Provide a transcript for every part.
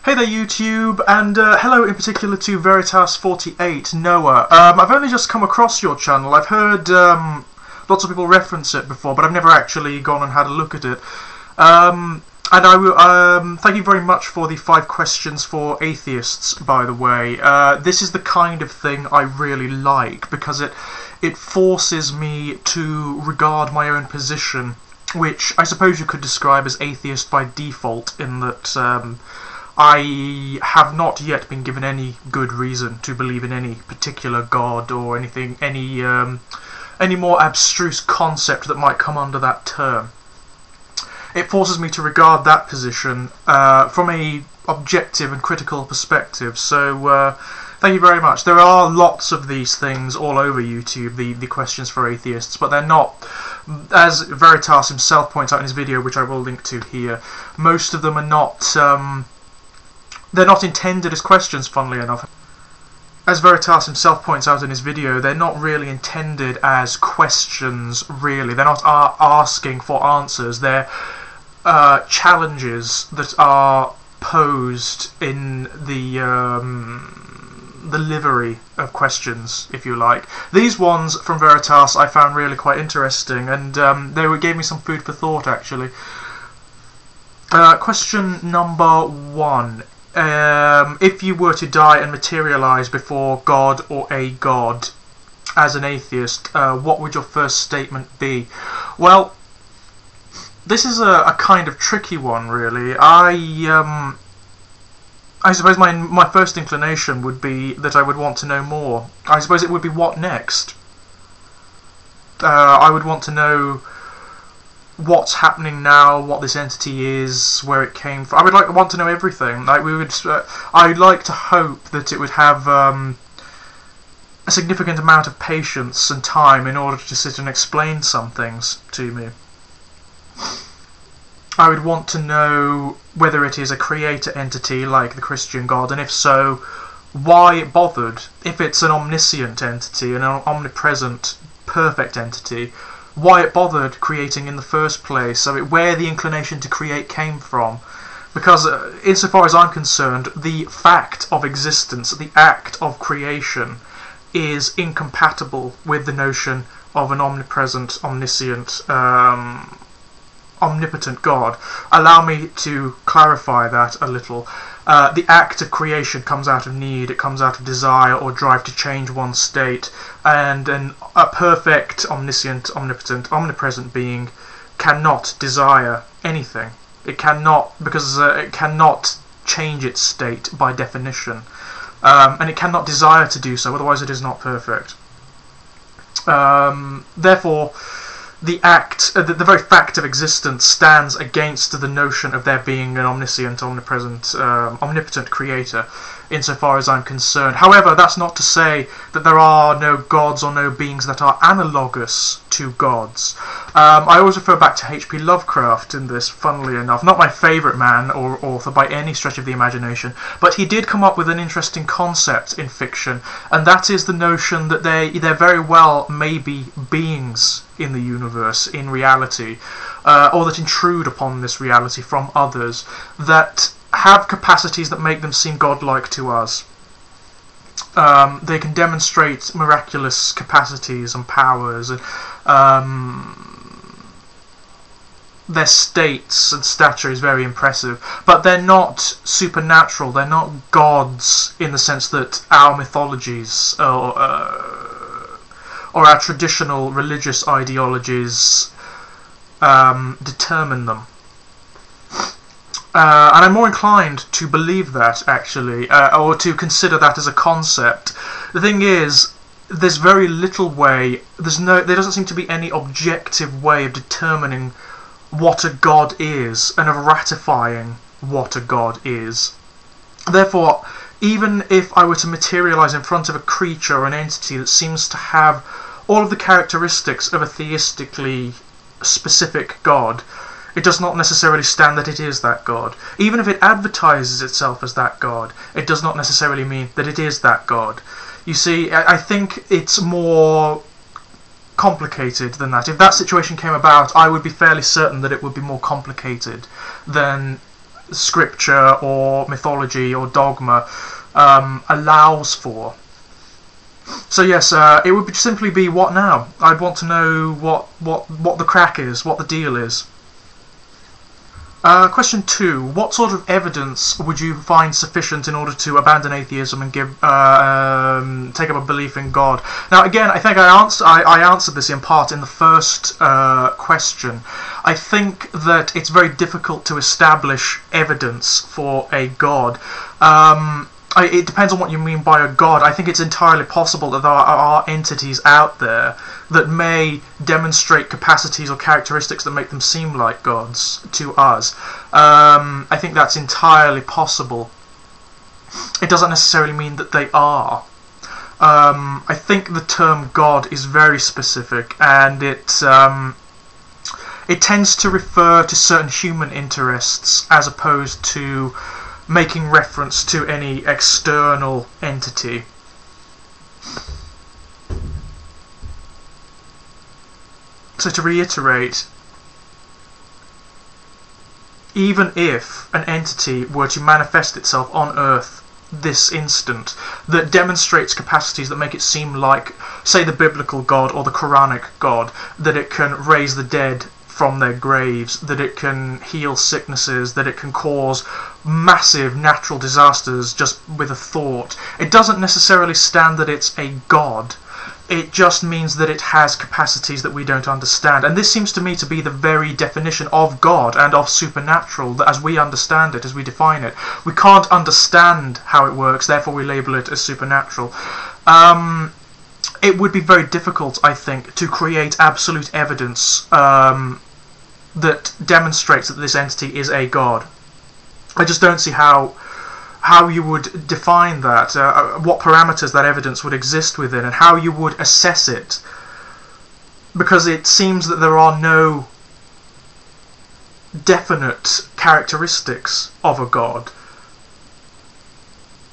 Hey there YouTube, and hello in particular to Veritas48's Noah. I've only just come across your channel. I've heard lots of people reference it before, but I've never actually gone and had a look at it. And I will thank you very much for the 5 questions for atheists, by the way. This is the kind of thing I really like, because it forces me to regard my own position, which I suppose you could describe as atheist by default, in that I have not yet been given any good reason to believe in any particular god or anything, any more abstruse concept that might come under that term. It forces me to regard that position from a objective and critical perspective. So thank you very much. There are lots of these things all over YouTube, the questions for atheists, but they're not, as Veritas himself points out in his video, which I will link to here, most of them are not, they're not intended as questions, funnily enough. As Veritas himself points out in his video, they're not really intended as questions, really. They're not asking for answers. They're challenges that are posed in the livery of questions, if you like. These ones from Veritas I found really quite interesting, and they gave me some food for thought, actually. Question number 1. If you were to die and materialise before God or a god as an atheist, what would your first statement be? Well, this is a kind of tricky one, really. I suppose my first inclination would be that I would want to know more. I suppose it would be what next? I would want to know what's happening now, what this entity is, where it came from. I would want to know everything. I'd like to hope that it would have a significant amount of patience and time in order to sit and explain some things to me. I would want to know whether it is a creator entity like the Christian God, and if so, why it bothered. If it's an omniscient entity, an omnipresent, perfect entity, why it bothered creating in the first place. I mean, where the inclination to create came from. Because insofar as I'm concerned, the fact of existence, the act of creation, is incompatible with the notion of an omnipresent, omniscient, omnipotent God. Allow me to clarify that a little. The act of creation comes out of need, it comes out of desire or drive to change one's state, and a perfect, omniscient, omnipotent, omnipresent being cannot desire anything. It cannot, because it cannot change its state by definition, and it cannot desire to do so, otherwise it is not perfect. Therefore, the very fact of existence stands against the notion of there being an omniscient, omnipresent, omnipotent creator, insofar as I'm concerned. However, that's not to say that there are no gods or no beings that are analogous to gods. I always refer back to H.P. Lovecraft in this, funnily enough. Not my favourite man or author by any stretch of the imagination, but he did come up with an interesting concept in fiction, and that is the notion that there very well may be beings in the universe, in reality, or that intrude upon this reality from others, that have capacities that make them seem godlike to us. They can demonstrate miraculous capacities and powers, and their states and stature is very impressive, but they're not supernatural, they're not gods in the sense that our mythologies or our traditional religious ideologies determine them. And I'm more inclined to believe that, actually, or to consider that as a concept. The thing is, there's very little way, there doesn't seem to be any objective way of determining what a god is, and of ratifying what a god is. Therefore, even if I were to materialise in front of a creature or an entity that seems to have all of the characteristics of a theistically specific god, it does not necessarily stand that it is that god. Even if it advertises itself as that god, it does not necessarily mean that it is that god. You see, I think it's more complicated than that. If that situation came about, I would be fairly certain that it would be more complicated than scripture or mythology or dogma allows for. So yes, it would simply be, what now? I'd want to know what the crack is, what the deal is. Question 2. What sort of evidence would you find sufficient in order to abandon atheism and take up a belief in God? Now again, I think I answered this in part in the first question. I think that it's very difficult to establish evidence for a God. It depends on what you mean by a god. I think it's entirely possible that there are entities out there that may demonstrate capacities or characteristics that make them seem like gods to us. I think that's entirely possible. It doesn't necessarily mean that they are. I think the term God is very specific, and it tends to refer to certain human interests as opposed to making reference to any external entity. So to reiterate, even if an entity were to manifest itself on Earth this instant that demonstrates capacities that make it seem like, say, the biblical God or the Quranic God, that it can raise the dead from their graves, that it can heal sicknesses, that it can cause massive natural disasters just with a thought, it doesn't necessarily stand that it's a god. It just means that it has capacities that we don't understand. And this seems to me to be the very definition of God and of supernatural, that as we understand it, as we define it. We can't understand how it works, therefore we label it as supernatural. It would be very difficult, I think, to create absolute evidence that demonstrates that this entity is a god. I just don't see how you would define that, what parameters that evidence would exist within, and how you would assess it, because it seems that there are no definite characteristics of a god,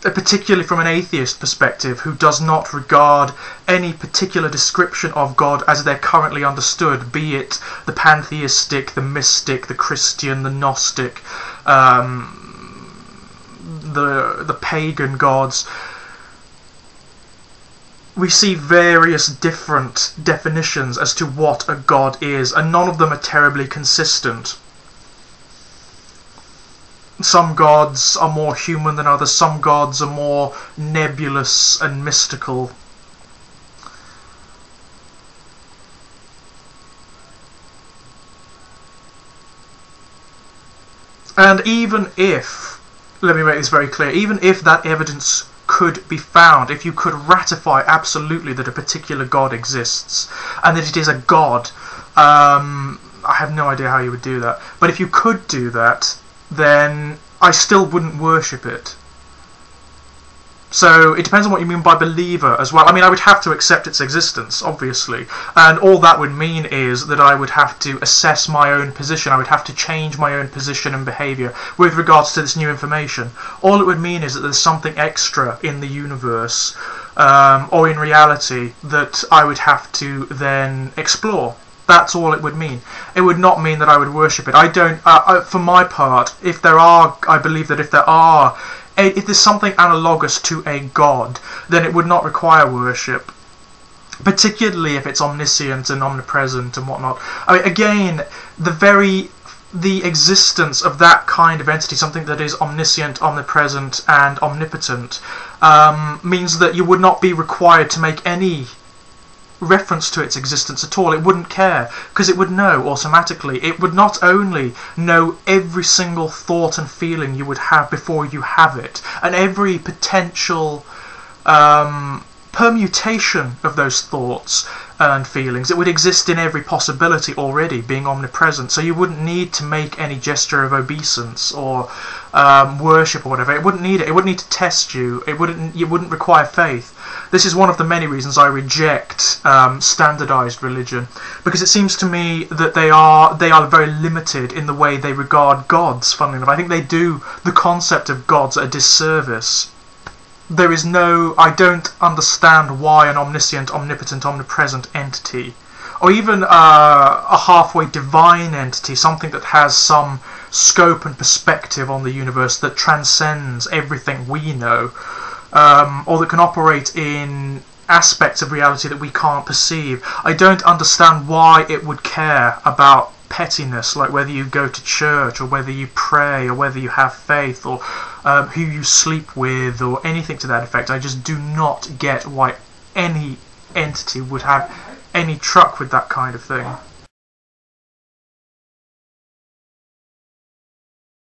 particularly from an atheist perspective, who does not regard any particular description of God as they're currently understood, be it the pantheistic, the mystic, the Christian, the Gnostic, the pagan gods. We see various different definitions as to what a god is, and none of them are terribly consistent. Some gods are more human than others, some gods are more nebulous and mystical. And even if, let me make this very clear, even if that evidence could be found, if you could ratify absolutely that a particular god exists, and that it is a god, I have no idea how you would do that, but if you could do that, then I still wouldn't worship it. So it depends on what you mean by believer as well. I mean, I would have to accept its existence, obviously, and all that would mean is that I would have to assess my own position. I would have to change my own position and behaviour with regards to this new information. All it would mean is that there's something extra in the universe, or in reality, that I would have to then explore. That's all it would mean. It would not mean that I would worship it. I don't, for my part, I believe that if there's something analogous to a god, then it would not require worship, particularly if it's omniscient and omnipresent and whatnot. I mean, again, the existence of that kind of entity, something that is omniscient, omnipresent, and omnipotent, means that you would not be required to make any reference to its existence at all. It wouldn't care, because it would know automatically. It would not only know every single thought and feeling you would have before you have it, and every potential permutation of those thoughts and feelings. It would exist in every possibility already, being omnipresent, so you wouldn't need to make any gesture of obeisance or worship or whatever. It wouldn't need it. It wouldn't need to test you. You wouldn't require faith. This is one of the many reasons I reject standardized religion, because it seems to me that they are very limited in the way they regard gods, funnily enough. I think they do the concept of gods a disservice. I don't understand why an omniscient, omnipotent, omnipresent entity, or even a halfway divine entity, something that has some scope and perspective on the universe that transcends everything we know, or that can operate in aspects of reality that we can't perceive. I don't understand why it would care about pettiness, like whether you go to church or whether you pray or whether you have faith or who you sleep with or anything to that effect. I just do not get why any entity would have any truck with that kind of thing.